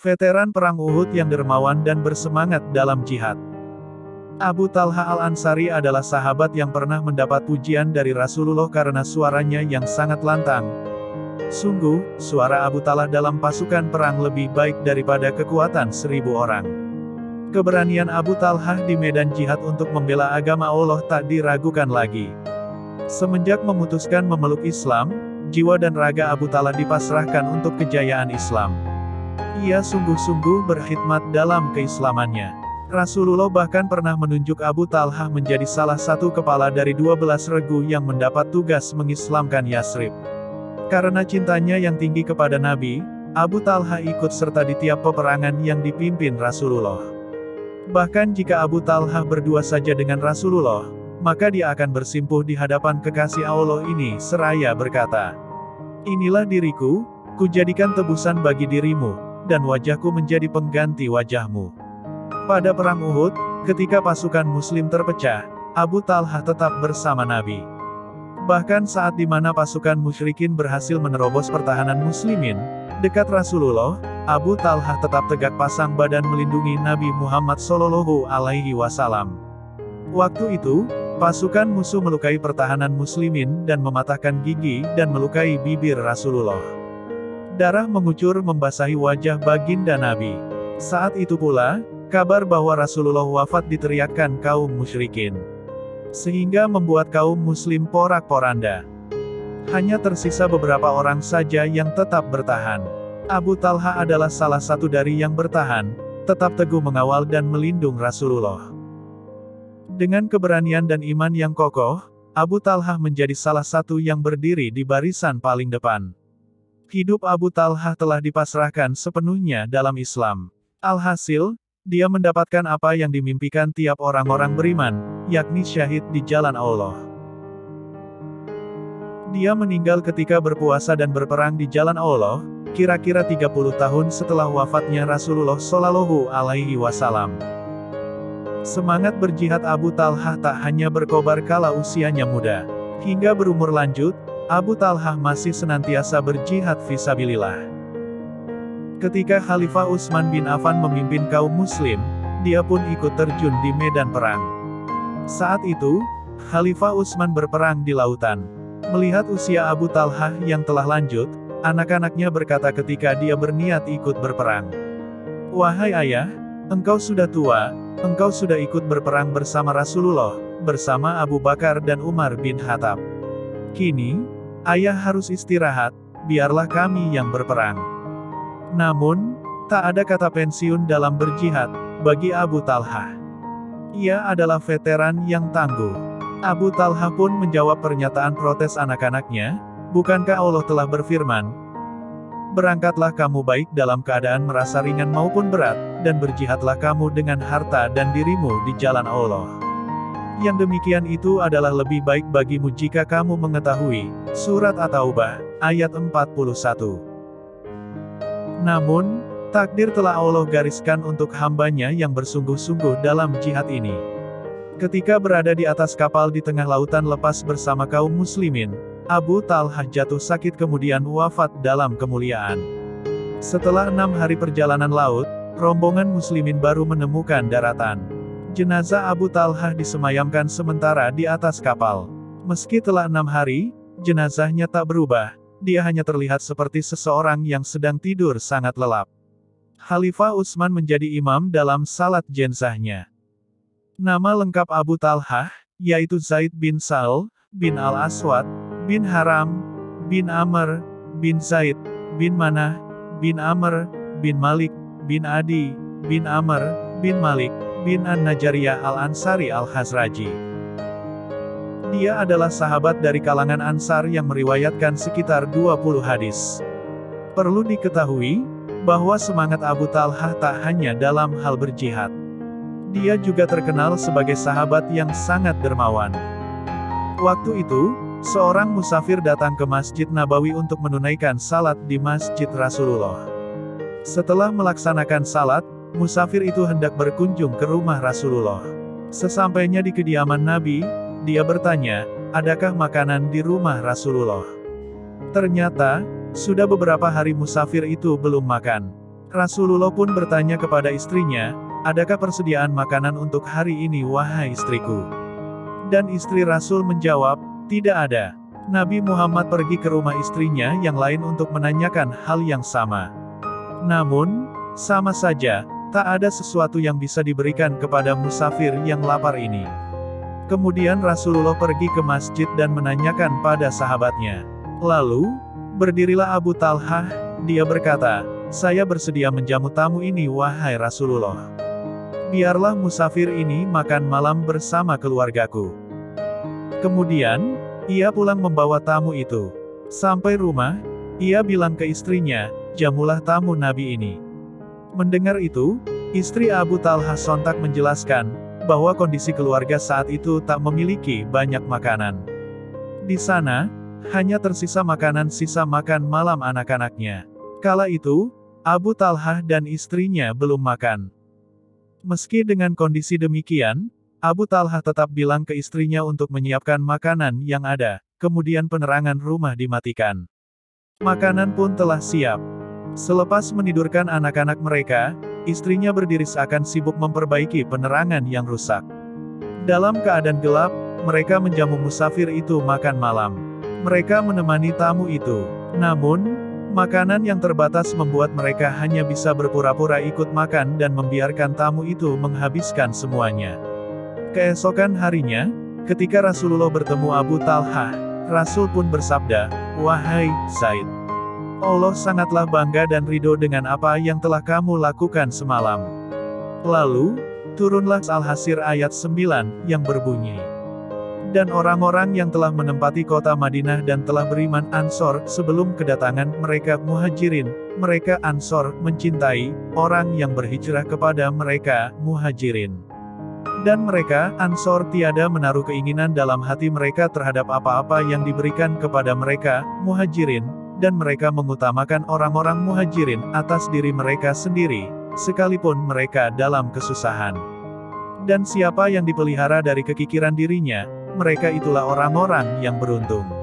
veteran perang Uhud yang dermawan dan bersemangat dalam jihad. Abu Talha Al-Ansari adalah sahabat yang pernah mendapat pujian dari Rasulullah karena suaranya yang sangat lantang. Sungguh, suara Abu Talha dalam pasukan perang lebih baik daripada kekuatan 1000 orang. Keberanian Abu Talha di medan jihad untuk membela agama Allah tak diragukan lagi. Semenjak memutuskan memeluk Islam, jiwa dan raga Abu Talha dipasrahkan untuk kejayaan Islam. Ia sungguh-sungguh berkhidmat dalam keislamannya. Rasulullah bahkan pernah menunjuk Abu Talha menjadi salah satu kepala dari 12 regu yang mendapat tugas mengislamkan Yasrib. Karena cintanya yang tinggi kepada Nabi, Abu Talha ikut serta di tiap peperangan yang dipimpin Rasulullah. Bahkan jika Abu Talha berdua saja dengan Rasulullah, maka dia akan bersimpuh di hadapan kekasih Allah ini seraya berkata, "Inilah diriku, kujadikan tebusan bagi dirimu, dan wajahku menjadi pengganti wajahmu." Pada perang Uhud, ketika pasukan Muslim terpecah, Abu Talha tetap bersama Nabi. Bahkan saat di mana pasukan musyrikin berhasil menerobos pertahanan Muslimin, dekat Rasulullah, Abu Talha tetap tegak pasang badan melindungi Nabi Muhammad Shallallahu Alaihi Wasallam. Waktu itu, pasukan musuh melukai pertahanan Muslimin dan mematahkan gigi dan melukai bibir Rasulullah. Darah mengucur membasahi wajah baginda Nabi. Saat itu pula, kabar bahwa Rasulullah wafat diteriakkan kaum musyrikin, sehingga membuat kaum Muslim porak-poranda. Hanya tersisa beberapa orang saja yang tetap bertahan. Abu Talha adalah salah satu dari yang bertahan, tetap teguh mengawal dan melindung Rasulullah. Dengan keberanian dan iman yang kokoh, Abu Talha menjadi salah satu yang berdiri di barisan paling depan. Hidup Abu Talha telah dipasrahkan sepenuhnya dalam Islam. Alhasil, dia mendapatkan apa yang dimimpikan tiap orang-orang beriman, yakni syahid di jalan Allah. Dia meninggal ketika berpuasa dan berperang di jalan Allah, kira-kira 30 tahun setelah wafatnya Rasulullah Shallallahu Alaihi Wasallam. Semangat berjihad Abu Talha tak hanya berkobar kala usianya muda. Hingga berumur lanjut, Abu Talha masih senantiasa berjihad fisabilillah. Ketika Khalifah Utsman bin Affan memimpin kaum muslim, dia pun ikut terjun di medan perang. Saat itu, Khalifah Utsman berperang di lautan. Melihat usia Abu Talha yang telah lanjut, anak-anaknya berkata ketika dia berniat ikut berperang, "Wahai ayah, engkau sudah tua, engkau sudah ikut berperang bersama Rasulullah, bersama Abu Bakar dan Umar bin Khattab. Kini, ayah harus istirahat, biarlah kami yang berperang." Namun, tak ada kata pensiun dalam berjihad, bagi Abu Talha. Ia adalah veteran yang tangguh. Abu Talha pun menjawab pernyataan protes anak-anaknya, "Bukankah Allah telah berfirman, berangkatlah kamu baik dalam keadaan merasa ringan maupun berat, dan berjihadlah kamu dengan harta dan dirimu di jalan Allah. Yang demikian itu adalah lebih baik bagimu jika kamu mengetahui." Surat At-Taubah, ayat 41. Namun, takdir telah Allah gariskan untuk hambanya yang bersungguh-sungguh dalam jihad ini. Ketika berada di atas kapal di tengah lautan lepas bersama kaum muslimin, Abu Talha jatuh sakit kemudian wafat dalam kemuliaan. Setelah 6 hari perjalanan laut, rombongan muslimin baru menemukan daratan. Jenazah Abu Talha disemayamkan sementara di atas kapal. Meski telah 6 hari, jenazahnya tak berubah, dia hanya terlihat seperti seseorang yang sedang tidur sangat lelap. Khalifah Utsman menjadi imam dalam salat jenazahnya. Nama lengkap Abu Talha, yaitu Zaid bin Sahl, bin Al-Aswad, bin Haram, bin Amr, bin Zaid, bin Manah, bin Amr, bin Malik, bin Adi, bin Amr, bin Malik, bin An-Najariyah Al-Ansari Al-Khazraji. Dia adalah sahabat dari kalangan Ansar yang meriwayatkan sekitar 20 hadis. Perlu diketahui, bahwa semangat Abu Talha tak hanya dalam hal berjihad. Dia juga terkenal sebagai sahabat yang sangat dermawan. Waktu itu, seorang musafir datang ke Masjid Nabawi untuk menunaikan salat di Masjid Rasulullah. Setelah melaksanakan salat, musafir itu hendak berkunjung ke rumah Rasulullah. Sesampainya di kediaman Nabi, dia bertanya, "Adakah makanan di rumah Rasulullah?" Ternyata, sudah beberapa hari musafir itu belum makan. Rasulullah pun bertanya kepada istrinya, "Adakah persediaan makanan untuk hari ini wahai istriku?" Dan istri Rasul menjawab, "Tidak ada." Nabi Muhammad pergi ke rumah istrinya yang lain untuk menanyakan hal yang sama. Namun, sama saja, tak ada sesuatu yang bisa diberikan kepada musafir yang lapar ini. Kemudian Rasulullah pergi ke masjid dan menanyakan pada sahabatnya. Lalu, berdirilah Abu Talhah, dia berkata, "Saya bersedia menjamu tamu ini wahai Rasulullah. Biarlah musafir ini makan malam bersama keluargaku." Kemudian, ia pulang membawa tamu itu. Sampai rumah, ia bilang ke istrinya, "Jamulah tamu Nabi ini." Mendengar itu, istri Abu Talhah sontak menjelaskan, bahwa kondisi keluarga saat itu tak memiliki banyak makanan. Di sana, hanya tersisa makanan sisa makan malam anak-anaknya. Kala itu, Abu Talhah dan istrinya belum makan. Meski dengan kondisi demikian, Abu Talhah tetap bilang ke istrinya untuk menyiapkan makanan yang ada, kemudian penerangan rumah dimatikan. Makanan pun telah siap. Selepas menidurkan anak-anak mereka, istrinya berdiri seakan sibuk memperbaiki penerangan yang rusak. Dalam keadaan gelap, mereka menjamu musafir itu makan malam. Mereka menemani tamu itu. Namun, makanan yang terbatas membuat mereka hanya bisa berpura-pura ikut makan dan membiarkan tamu itu menghabiskan semuanya. Keesokan harinya, ketika Rasulullah bertemu Abu Talhah, Rasul pun bersabda, "Wahai Zaid, Allah sangatlah bangga dan ridho dengan apa yang telah kamu lakukan semalam." Lalu, turunlah Al-Hasr ayat 9, yang berbunyi, "Dan orang-orang yang telah menempati kota Madinah dan telah beriman Ansor, sebelum kedatangan mereka Muhajirin, mereka Ansor mencintai orang yang berhijrah kepada mereka Muhajirin. Dan mereka Ansor tiada menaruh keinginan dalam hati mereka terhadap apa-apa yang diberikan kepada mereka Muhajirin, dan mereka mengutamakan orang-orang Muhajirin atas diri mereka sendiri, sekalipun mereka dalam kesusahan. Dan siapa yang dipelihara dari kekikiran dirinya, mereka itulah orang-orang yang beruntung."